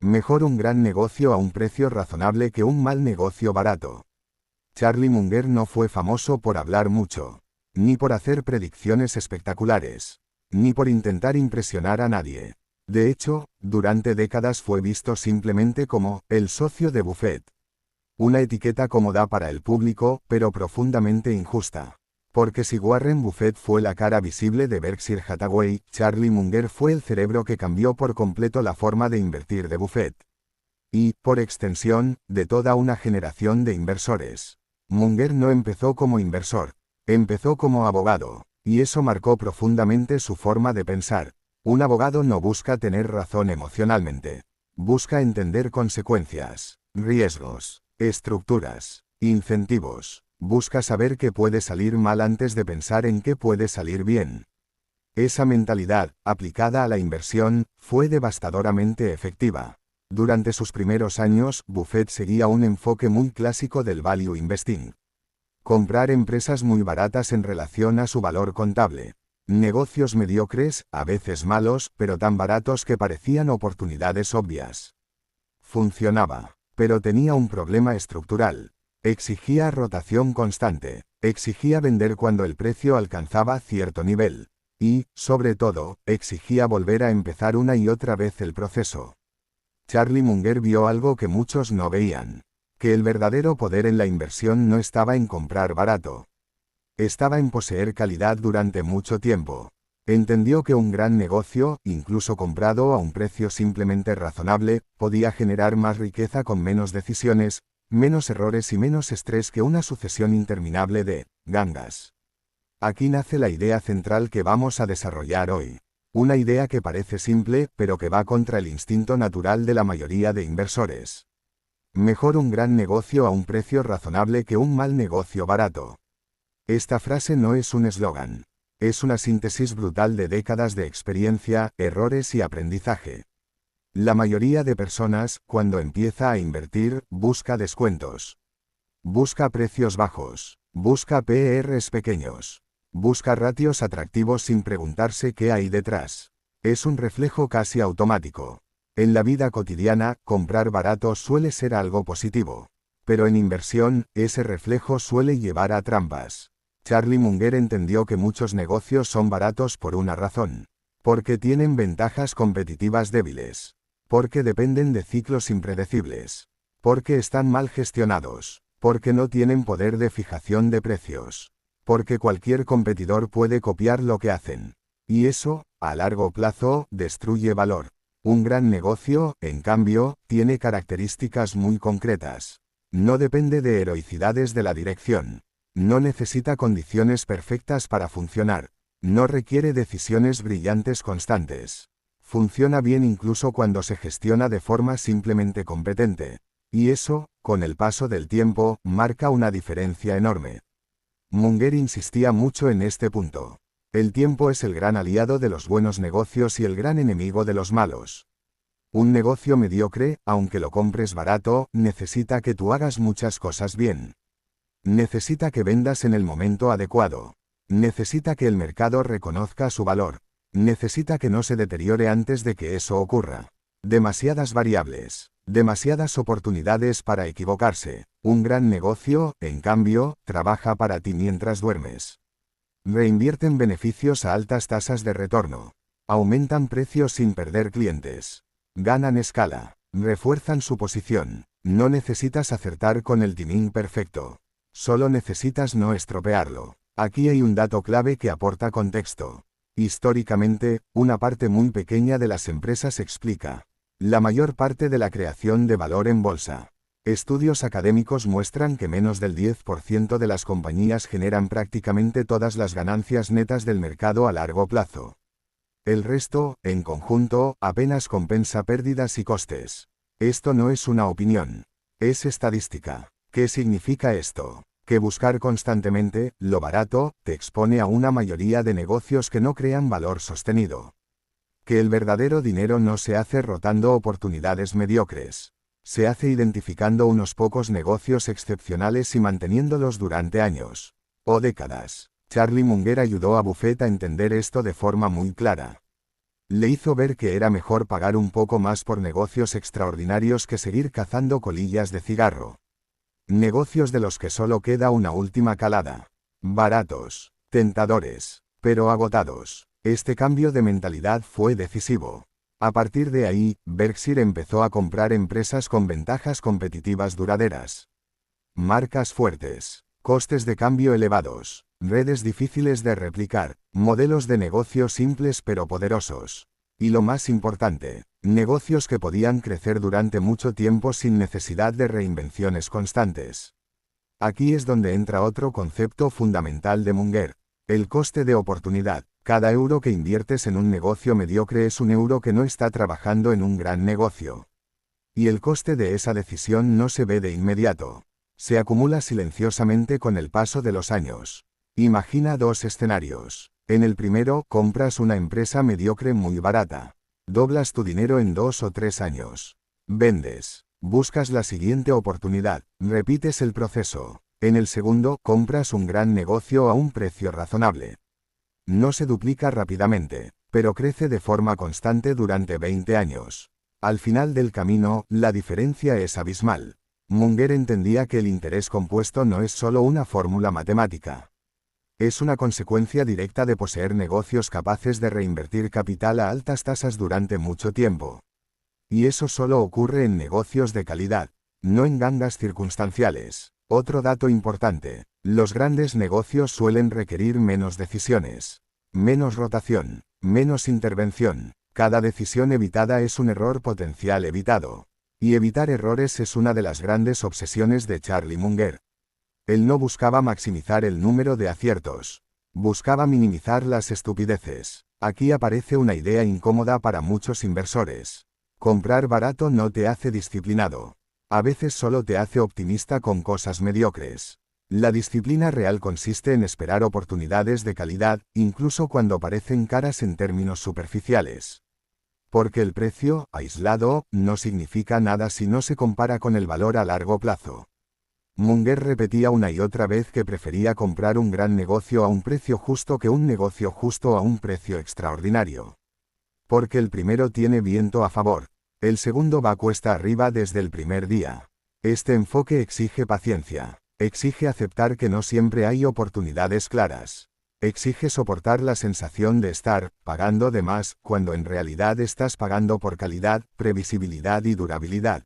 Mejor un gran negocio a un precio razonable que un mal negocio barato. Charlie Munger no fue famoso por hablar mucho, ni por hacer predicciones espectaculares, ni por intentar impresionar a nadie. De hecho, durante décadas fue visto simplemente como el socio de Buffett. Una etiqueta cómoda para el público, pero profundamente injusta. Porque si Warren Buffett fue la cara visible de Berkshire Hathaway, Charlie Munger fue el cerebro que cambió por completo la forma de invertir de Buffett. Y, por extensión, de toda una generación de inversores. Munger no empezó como inversor, empezó como abogado, y eso marcó profundamente su forma de pensar. Un abogado no busca tener razón emocionalmente. Busca entender consecuencias, riesgos, estructuras, incentivos. Busca saber qué puede salir mal antes de pensar en qué puede salir bien. Esa mentalidad, aplicada a la inversión, fue devastadoramente efectiva. Durante sus primeros años, Buffett seguía un enfoque muy clásico del value investing. Comprar empresas muy baratas en relación a su valor contable. Negocios mediocres, a veces malos, pero tan baratos que parecían oportunidades obvias. Funcionaba, pero tenía un problema estructural. Exigía rotación constante, exigía vender cuando el precio alcanzaba cierto nivel. Y, sobre todo, exigía volver a empezar una y otra vez el proceso. Charlie Munger vio algo que muchos no veían. Que el verdadero poder en la inversión no estaba en comprar barato. Estaba en poseer calidad durante mucho tiempo. Entendió que un gran negocio, incluso comprado a un precio simplemente razonable, podía generar más riqueza con menos decisiones, menos errores y menos estrés que una sucesión interminable de gangas. Aquí nace la idea central que vamos a desarrollar hoy. Una idea que parece simple, pero que va contra el instinto natural de la mayoría de inversores. Mejor un gran negocio a un precio razonable que un mal negocio barato. Esta frase no es un eslogan. Es una síntesis brutal de décadas de experiencia, errores y aprendizaje. La mayoría de personas, cuando empieza a invertir, busca descuentos. Busca precios bajos. Busca PRs pequeños. Busca ratios atractivos sin preguntarse qué hay detrás. Es un reflejo casi automático. En la vida cotidiana, comprar barato suele ser algo positivo. Pero en inversión, ese reflejo suele llevar a trampas. Charlie Munger entendió que muchos negocios son baratos por una razón. Porque tienen ventajas competitivas débiles. Porque dependen de ciclos impredecibles. Porque están mal gestionados. Porque no tienen poder de fijación de precios. Porque cualquier competidor puede copiar lo que hacen. Y eso, a largo plazo, destruye valor. Un gran negocio, en cambio, tiene características muy concretas. No depende de heroicidades de la dirección. No necesita condiciones perfectas para funcionar. No requiere decisiones brillantes constantes. Funciona bien incluso cuando se gestiona de forma simplemente competente. Y eso, con el paso del tiempo, marca una diferencia enorme. Munger insistía mucho en este punto. El tiempo es el gran aliado de los buenos negocios y el gran enemigo de los malos. Un negocio mediocre, aunque lo compres barato, necesita que tú hagas muchas cosas bien. Necesita que vendas en el momento adecuado. Necesita que el mercado reconozca su valor. Necesita que no se deteriore antes de que eso ocurra. Demasiadas variables. Demasiadas oportunidades para equivocarse. Un gran negocio, en cambio, trabaja para ti mientras duermes. Reinvierten beneficios a altas tasas de retorno. Aumentan precios sin perder clientes. Ganan escala. Refuerzan su posición. No necesitas acertar con el timing perfecto. Solo necesitas no estropearlo. Aquí hay un dato clave que aporta contexto. Históricamente, una parte muy pequeña de las empresas explica la mayor parte de la creación de valor en bolsa. Estudios académicos muestran que menos del 10% de las compañías generan prácticamente todas las ganancias netas del mercado a largo plazo. El resto, en conjunto, apenas compensa pérdidas y costes. Esto no es una opinión. Es estadística. ¿Qué significa esto? Que buscar constantemente lo barato te expone a una mayoría de negocios que no crean valor sostenido. Que el verdadero dinero no se hace rotando oportunidades mediocres. Se hace identificando unos pocos negocios excepcionales y manteniéndolos durante años o décadas. Charlie Munger ayudó a Buffett a entender esto de forma muy clara. Le hizo ver que era mejor pagar un poco más por negocios extraordinarios que seguir cazando colillas de cigarro. Negocios de los que solo queda una última calada. Baratos, tentadores, pero agotados. Este cambio de mentalidad fue decisivo. A partir de ahí, Berkshire empezó a comprar empresas con ventajas competitivas duraderas. Marcas fuertes, costes de cambio elevados, redes difíciles de replicar, modelos de negocio simples pero poderosos. Y lo más importante, negocios que podían crecer durante mucho tiempo sin necesidad de reinvenciones constantes. Aquí es donde entra otro concepto fundamental de Munger: el coste de oportunidad. Cada euro que inviertes en un negocio mediocre es un euro que no está trabajando en un gran negocio. Y el coste de esa decisión no se ve de inmediato. Se acumula silenciosamente con el paso de los años. Imagina dos escenarios. En el primero, compras una empresa mediocre muy barata. Doblas tu dinero en 2 o 3 años. Vendes. Buscas la siguiente oportunidad. Repites el proceso. En el segundo, compras un gran negocio a un precio razonable. No se duplica rápidamente, pero crece de forma constante durante 20 años. Al final del camino, la diferencia es abismal. Munger entendía que el interés compuesto no es solo una fórmula matemática. Es una consecuencia directa de poseer negocios capaces de reinvertir capital a altas tasas durante mucho tiempo. Y eso solo ocurre en negocios de calidad, no en gangas circunstanciales. Otro dato importante: los grandes negocios suelen requerir menos decisiones, menos rotación, menos intervención. Cada decisión evitada es un error potencial evitado. Y evitar errores es una de las grandes obsesiones de Charlie Munger. Él no buscaba maximizar el número de aciertos. Buscaba minimizar las estupideces. Aquí aparece una idea incómoda para muchos inversores. Comprar barato no te hace disciplinado. A veces solo te hace optimista con cosas mediocres. La disciplina real consiste en esperar oportunidades de calidad, incluso cuando parecen caras en términos superficiales. Porque el precio, aislado, no significa nada si no se compara con el valor a largo plazo. Munger repetía una y otra vez que prefería comprar un gran negocio a un precio justo que un negocio justo a un precio extraordinario. Porque el primero tiene viento a favor. El segundo va cuesta arriba desde el primer día. Este enfoque exige paciencia. Exige aceptar que no siempre hay oportunidades claras. Exige soportar la sensación de estar pagando de más, cuando en realidad estás pagando por calidad, previsibilidad y durabilidad.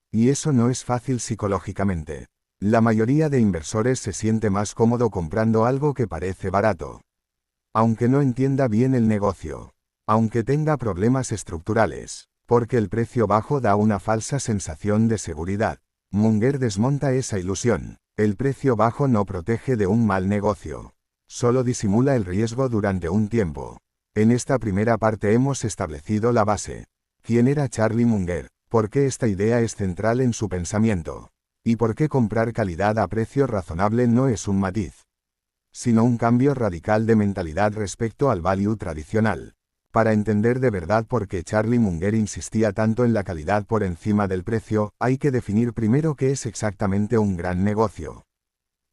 Y eso no es fácil psicológicamente. La mayoría de inversores se siente más cómodo comprando algo que parece barato. Aunque no entienda bien el negocio. Aunque tenga problemas estructurales. Porque el precio bajo da una falsa sensación de seguridad. Munger desmonta esa ilusión. El precio bajo no protege de un mal negocio. Solo disimula el riesgo durante un tiempo. En esta primera parte hemos establecido la base. ¿Quién era Charlie Munger? ¿Por qué esta idea es central en su pensamiento? ¿Y por qué comprar calidad a precio razonable no es un matiz, sino un cambio radical de mentalidad respecto al value tradicional? Para entender de verdad por qué Charlie Munger insistía tanto en la calidad por encima del precio, hay que definir primero qué es exactamente un gran negocio.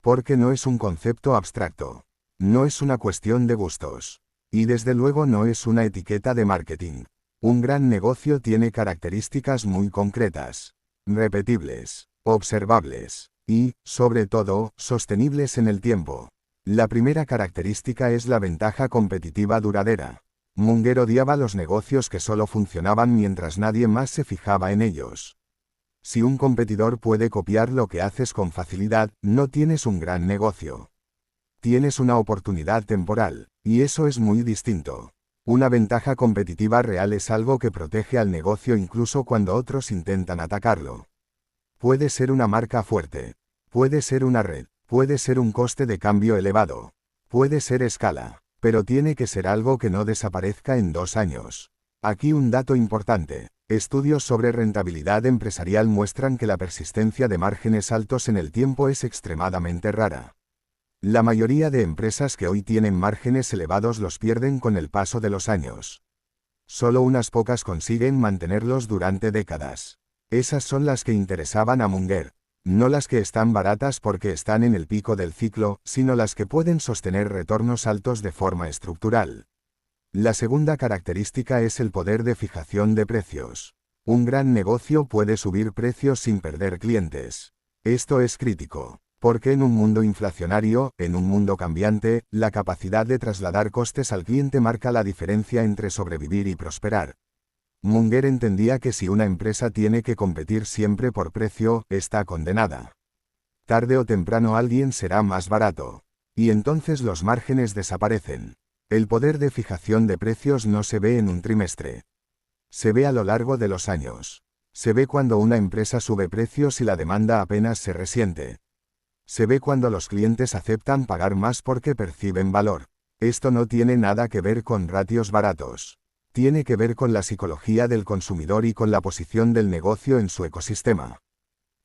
Porque no es un concepto abstracto. No es una cuestión de gustos. Y desde luego no es una etiqueta de marketing. Un gran negocio tiene características muy concretas, repetibles, observables, y, sobre todo, sostenibles en el tiempo. La primera característica es la ventaja competitiva duradera. Munger odiaba los negocios que solo funcionaban mientras nadie más se fijaba en ellos. Si un competidor puede copiar lo que haces con facilidad, no tienes un gran negocio. Tienes una oportunidad temporal, y eso es muy distinto. Una ventaja competitiva real es algo que protege al negocio incluso cuando otros intentan atacarlo. Puede ser una marca fuerte. Puede ser una red. Puede ser un coste de cambio elevado. Puede ser escala. Pero tiene que ser algo que no desaparezca en 2 años. Aquí un dato importante. Estudios sobre rentabilidad empresarial muestran que la persistencia de márgenes altos en el tiempo es extremadamente rara. La mayoría de empresas que hoy tienen márgenes elevados los pierden con el paso de los años. Solo unas pocas consiguen mantenerlos durante décadas. Esas son las que interesaban a Munger. No las que están baratas porque están en el pico del ciclo, sino las que pueden sostener retornos altos de forma estructural. La segunda característica es el poder de fijación de precios. Un gran negocio puede subir precios sin perder clientes. Esto es crítico, porque en un mundo inflacionario, en un mundo cambiante, la capacidad de trasladar costes al cliente marca la diferencia entre sobrevivir y prosperar. Munger entendía que si una empresa tiene que competir siempre por precio, está condenada. Tarde o temprano alguien será más barato. Y entonces los márgenes desaparecen. El poder de fijación de precios no se ve en un trimestre. Se ve a lo largo de los años. Se ve cuando una empresa sube precios y la demanda apenas se resiente. Se ve cuando los clientes aceptan pagar más porque perciben valor. Esto no tiene nada que ver con ratios baratos. Tiene que ver con la psicología del consumidor y con la posición del negocio en su ecosistema.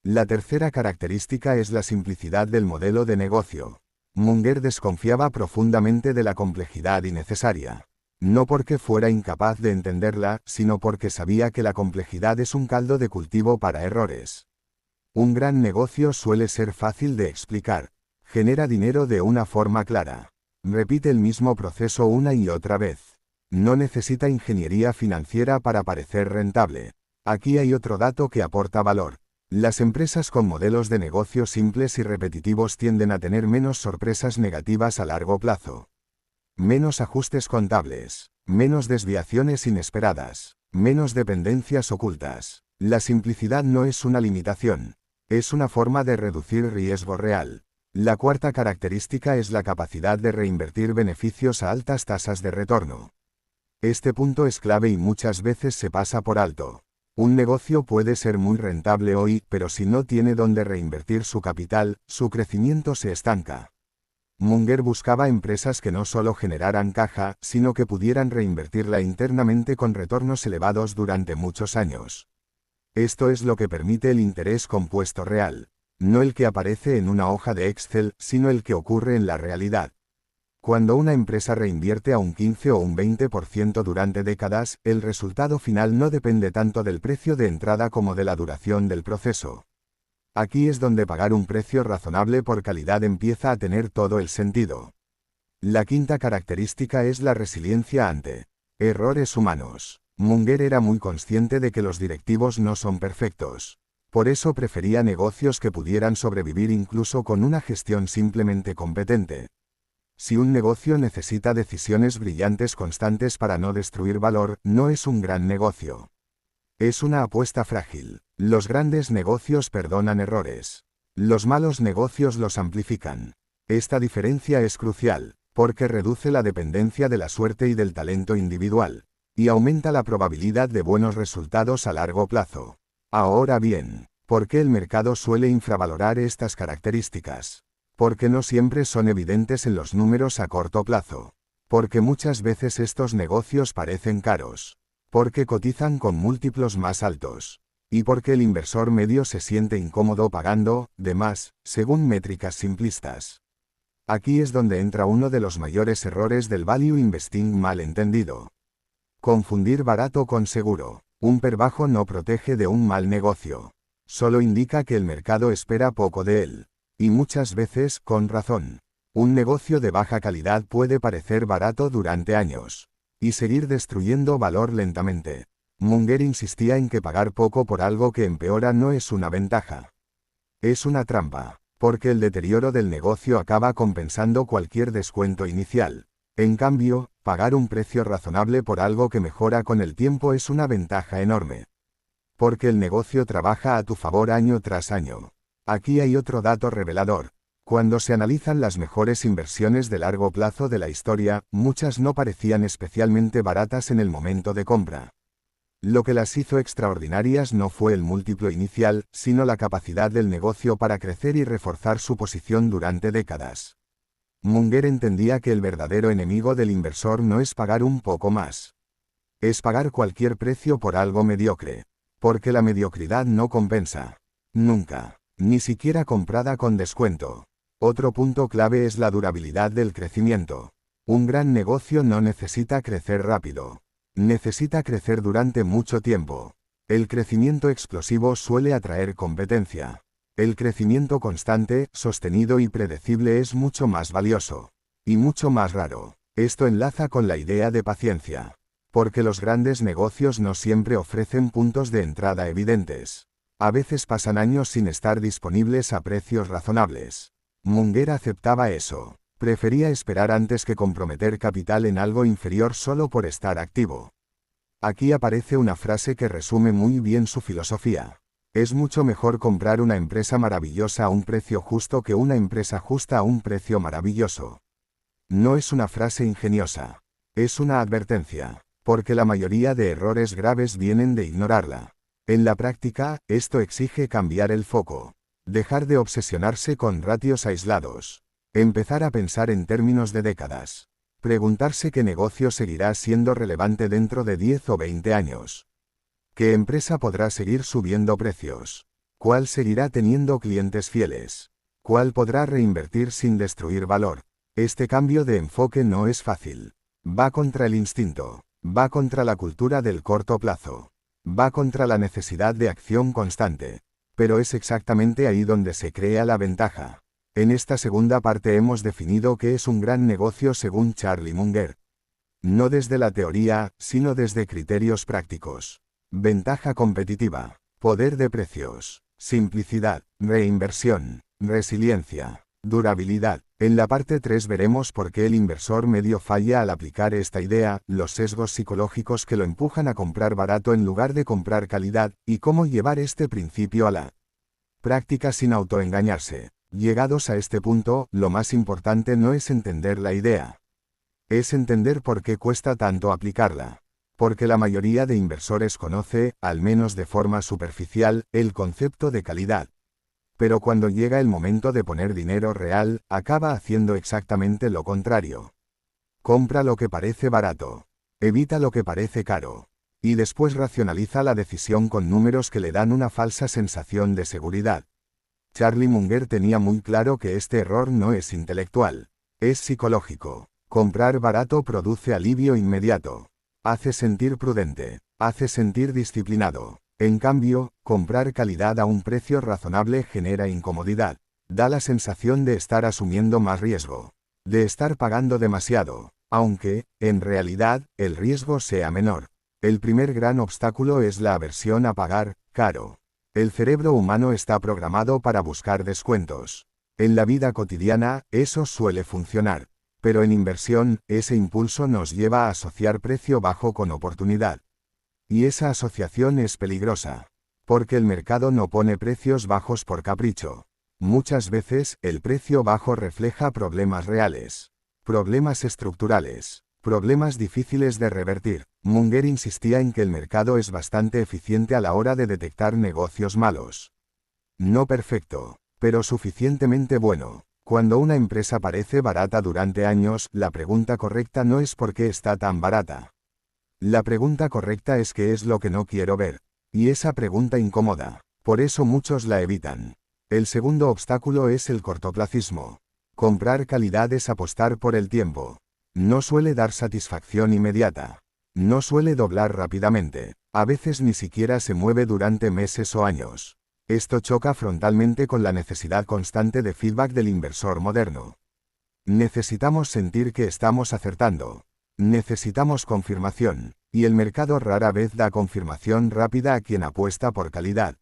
La tercera característica es la simplicidad del modelo de negocio. Munger desconfiaba profundamente de la complejidad innecesaria. No porque fuera incapaz de entenderla, sino porque sabía que la complejidad es un caldo de cultivo para errores. Un gran negocio suele ser fácil de explicar. Genera dinero de una forma clara. Repite el mismo proceso una y otra vez. No necesita ingeniería financiera para parecer rentable. Aquí hay otro dato que aporta valor. Las empresas con modelos de negocio simples y repetitivos tienden a tener menos sorpresas negativas a largo plazo. Menos ajustes contables, menos desviaciones inesperadas, menos dependencias ocultas. La simplicidad no es una limitación. Es una forma de reducir riesgo real. La cuarta característica es la capacidad de reinvertir beneficios a altas tasas de retorno. Este punto es clave y muchas veces se pasa por alto. Un negocio puede ser muy rentable hoy, pero si no tiene dónde reinvertir su capital, su crecimiento se estanca. Munger buscaba empresas que no solo generaran caja, sino que pudieran reinvertirla internamente con retornos elevados durante muchos años. Esto es lo que permite el interés compuesto real. No el que aparece en una hoja de Excel, sino el que ocurre en la realidad. Cuando una empresa reinvierte a un 15 o un 20% durante décadas, el resultado final no depende tanto del precio de entrada como de la duración del proceso. Aquí es donde pagar un precio razonable por calidad empieza a tener todo el sentido. La quinta característica es la resiliencia ante errores humanos. Munger era muy consciente de que los directivos no son perfectos. Por eso prefería negocios que pudieran sobrevivir incluso con una gestión simplemente competente. Si un negocio necesita decisiones brillantes constantes para no destruir valor, no es un gran negocio. Es una apuesta frágil. Los grandes negocios perdonan errores. Los malos negocios los amplifican. Esta diferencia es crucial, porque reduce la dependencia de la suerte y del talento individual, y aumenta la probabilidad de buenos resultados a largo plazo. Ahora bien, ¿por qué el mercado suele infravalorar estas características? Porque no siempre son evidentes en los números a corto plazo. Porque muchas veces estos negocios parecen caros. Porque cotizan con múltiplos más altos. Y porque el inversor medio se siente incómodo pagando, de más, según métricas simplistas. Aquí es donde entra uno de los mayores errores del value investing mal entendido. Confundir barato con seguro. Un PER bajo no protege de un mal negocio. Solo indica que el mercado espera poco de él. Y muchas veces, con razón. Un negocio de baja calidad puede parecer barato durante años. Y seguir destruyendo valor lentamente. Munger insistía en que pagar poco por algo que empeora no es una ventaja. Es una trampa, porque el deterioro del negocio acaba compensando cualquier descuento inicial. En cambio, pagar un precio razonable por algo que mejora con el tiempo es una ventaja enorme. Porque el negocio trabaja a tu favor año tras año. Aquí hay otro dato revelador. Cuando se analizan las mejores inversiones de largo plazo de la historia, muchas no parecían especialmente baratas en el momento de compra. Lo que las hizo extraordinarias no fue el múltiplo inicial, sino la capacidad del negocio para crecer y reforzar su posición durante décadas. Munger entendía que el verdadero enemigo del inversor no es pagar un poco más. Es pagar cualquier precio por algo mediocre. Porque la mediocridad no compensa. Nunca. Ni siquiera comprada con descuento. Otro punto clave es la durabilidad del crecimiento. Un gran negocio no necesita crecer rápido. Necesita crecer durante mucho tiempo. El crecimiento explosivo suele atraer competencia. El crecimiento constante, sostenido y predecible es mucho más valioso. Y mucho más raro. Esto enlaza con la idea de paciencia. Porque los grandes negocios no siempre ofrecen puntos de entrada evidentes. A veces pasan años sin estar disponibles a precios razonables. Munger aceptaba eso. Prefería esperar antes que comprometer capital en algo inferior solo por estar activo. Aquí aparece una frase que resume muy bien su filosofía. Es mucho mejor comprar una empresa maravillosa a un precio justo que una empresa justa a un precio maravilloso. No es una frase ingeniosa. Es una advertencia. Porque la mayoría de errores graves vienen de ignorarla. En la práctica, esto exige cambiar el foco. Dejar de obsesionarse con ratios aislados. Empezar a pensar en términos de décadas. Preguntarse qué negocio seguirá siendo relevante dentro de 10 o 20 años. ¿Qué empresa podrá seguir subiendo precios? ¿Cuál seguirá teniendo clientes fieles? ¿Cuál podrá reinvertir sin destruir valor? Este cambio de enfoque no es fácil. Va contra el instinto. Va contra la cultura del corto plazo. Va contra la necesidad de acción constante. Pero es exactamente ahí donde se crea la ventaja. En esta segunda parte hemos definido qué es un gran negocio según Charlie Munger. No desde la teoría, sino desde criterios prácticos. Ventaja competitiva, poder de precios, simplicidad, reinversión, resiliencia, durabilidad. En la parte 3 veremos por qué el inversor medio falla al aplicar esta idea, los sesgos psicológicos que lo empujan a comprar barato en lugar de comprar calidad, y cómo llevar este principio a la práctica sin autoengañarse. Llegados a este punto, lo más importante no es entender la idea. Es entender por qué cuesta tanto aplicarla. Porque la mayoría de inversores conoce, al menos de forma superficial, el concepto de calidad. Pero cuando llega el momento de poner dinero real, acaba haciendo exactamente lo contrario. Compra lo que parece barato. Evita lo que parece caro. Y después racionaliza la decisión con números que le dan una falsa sensación de seguridad. Charlie Munger tenía muy claro que este error no es intelectual. Es psicológico. Comprar barato produce alivio inmediato. Hace sentir prudente. Hace sentir disciplinado. En cambio, comprar calidad a un precio razonable genera incomodidad. Da la sensación de estar asumiendo más riesgo. De estar pagando demasiado. Aunque, en realidad, el riesgo sea menor. El primer gran obstáculo es la aversión a pagar caro. El cerebro humano está programado para buscar descuentos. En la vida cotidiana, eso suele funcionar. Pero en inversión, ese impulso nos lleva a asociar precio bajo con oportunidad. Y esa asociación es peligrosa. Porque el mercado no pone precios bajos por capricho. Muchas veces, el precio bajo refleja problemas reales. Problemas estructurales. Problemas difíciles de revertir. Munger insistía en que el mercado es bastante eficiente a la hora de detectar negocios malos. No perfecto, pero suficientemente bueno. Cuando una empresa parece barata durante años, la pregunta correcta no es por qué está tan barata. La pregunta correcta es qué es lo que no quiero ver. Y esa pregunta incomoda. Por eso muchos la evitan. El segundo obstáculo es el cortoplacismo. Comprar calidad es apostar por el tiempo. No suele dar satisfacción inmediata. No suele doblar rápidamente. A veces ni siquiera se mueve durante meses o años. Esto choca frontalmente con la necesidad constante de feedback del inversor moderno. Necesitamos sentir que estamos acertando. Necesitamos confirmación. Y el mercado rara vez da confirmación rápida a quien apuesta por calidad.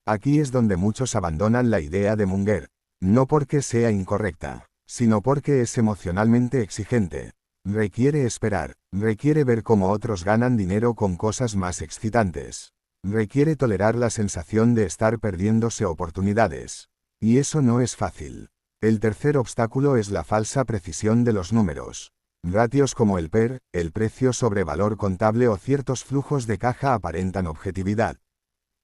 Aquí es donde muchos abandonan la idea de Munger. No porque sea incorrecta, sino porque es emocionalmente exigente. Requiere esperar, requiere ver cómo otros ganan dinero con cosas más excitantes. Requiere tolerar la sensación de estar perdiéndose oportunidades. Y eso no es fácil. El tercer obstáculo es la falsa precisión de los números. Ratios como el PER, el precio sobre valor contable o ciertos flujos de caja aparentan objetividad.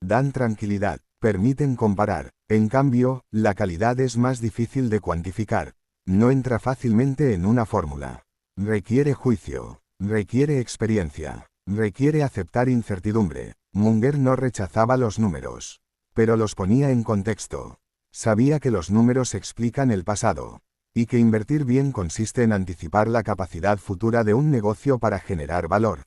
Dan tranquilidad, permiten comparar. En cambio, la calidad es más difícil de cuantificar. No entra fácilmente en una fórmula. Requiere juicio. Requiere experiencia. Requiere aceptar incertidumbre. Munger no rechazaba los números. Pero los ponía en contexto. Sabía que los números explican el pasado. Y que invertir bien consiste en anticipar la capacidad futura de un negocio para generar valor.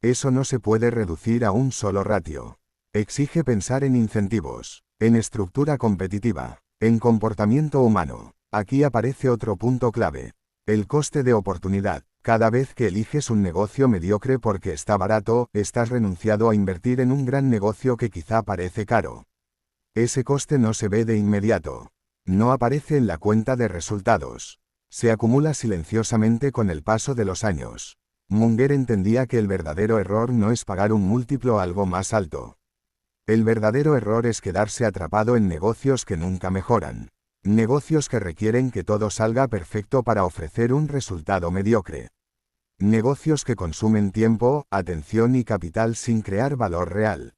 Eso no se puede reducir a un solo ratio. Exige pensar en incentivos, en estructura competitiva, en comportamiento humano. Aquí aparece otro punto clave. El coste de oportunidad. Cada vez que eliges un negocio mediocre porque está barato, estás renunciado a invertir en un gran negocio que quizá parece caro. Ese coste no se ve de inmediato. No aparece en la cuenta de resultados. Se acumula silenciosamente con el paso de los años. Munger entendía que el verdadero error no es pagar un múltiplo algo más alto. El verdadero error es quedarse atrapado en negocios que nunca mejoran. Negocios que requieren que todo salga perfecto para ofrecer un resultado mediocre. Negocios que consumen tiempo, atención y capital sin crear valor real.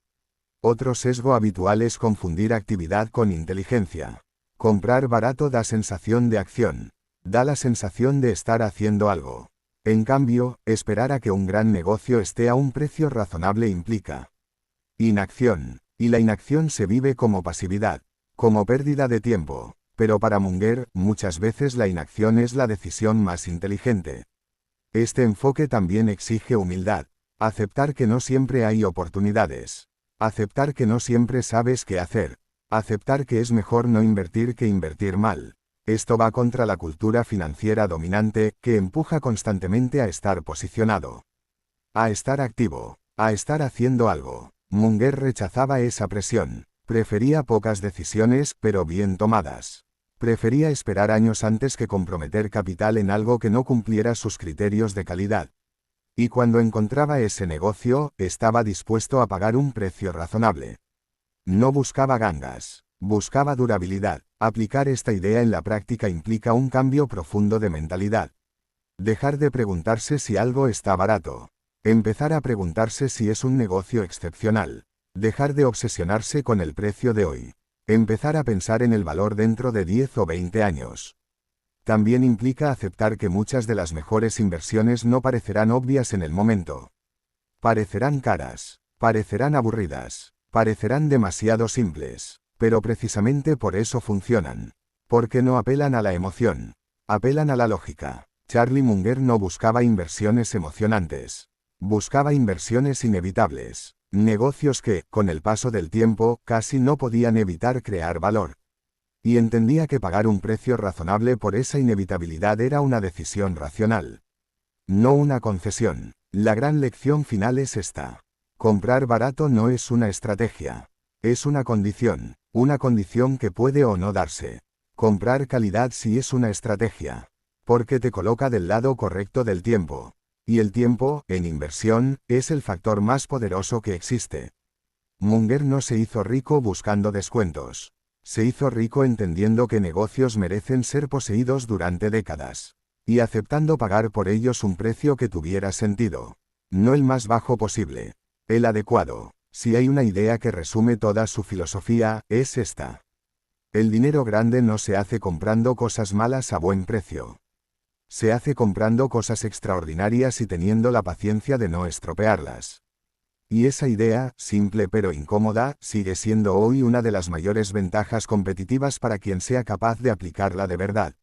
Otro sesgo habitual es confundir actividad con inteligencia. Comprar barato da sensación de acción. Da la sensación de estar haciendo algo. En cambio, esperar a que un gran negocio esté a un precio razonable implica inacción. Y la inacción se vive como pasividad, como pérdida de tiempo. Pero para Munger, muchas veces la inacción es la decisión más inteligente. Este enfoque también exige humildad. Aceptar que no siempre hay oportunidades. Aceptar que no siempre sabes qué hacer. Aceptar que es mejor no invertir que invertir mal. Esto va contra la cultura financiera dominante, que empuja constantemente a estar posicionado. A estar activo. A estar haciendo algo. Munger rechazaba esa presión. Prefería pocas decisiones, pero bien tomadas. Prefería esperar años antes que comprometer capital en algo que no cumpliera sus criterios de calidad. Y cuando encontraba ese negocio, estaba dispuesto a pagar un precio razonable. No buscaba gangas, buscaba durabilidad. Aplicar esta idea en la práctica implica un cambio profundo de mentalidad. Dejar de preguntarse si algo está barato. Empezar a preguntarse si es un negocio excepcional. Dejar de obsesionarse con el precio de hoy. Empezar a pensar en el valor dentro de 10 o 20 años. También implica aceptar que muchas de las mejores inversiones no parecerán obvias en el momento. Parecerán caras, parecerán aburridas, parecerán demasiado simples, pero precisamente por eso funcionan. Porque no apelan a la emoción, apelan a la lógica. Charlie Munger no buscaba inversiones emocionantes. Buscaba inversiones inevitables. Negocios que, con el paso del tiempo, casi no podían evitar crear valor. Y entendía que pagar un precio razonable por esa inevitabilidad era una decisión racional. No una concesión. La gran lección final es esta. Comprar barato no es una estrategia. Es una condición que puede o no darse. Comprar calidad sí es una estrategia. Porque te coloca del lado correcto del tiempo. Y el tiempo, en inversión, es el factor más poderoso que existe. Munger no se hizo rico buscando descuentos. Se hizo rico entendiendo que negocios merecen ser poseídos durante décadas. Y aceptando pagar por ellos un precio que tuviera sentido. No el más bajo posible. El adecuado. Si hay una idea que resume toda su filosofía, es esta. El dinero grande no se hace comprando cosas malas a buen precio. Se hace comprando cosas extraordinarias y teniendo la paciencia de no estropearlas. Y esa idea, simple pero incómoda, sigue siendo hoy una de las mayores ventajas competitivas para quien sea capaz de aplicarla de verdad.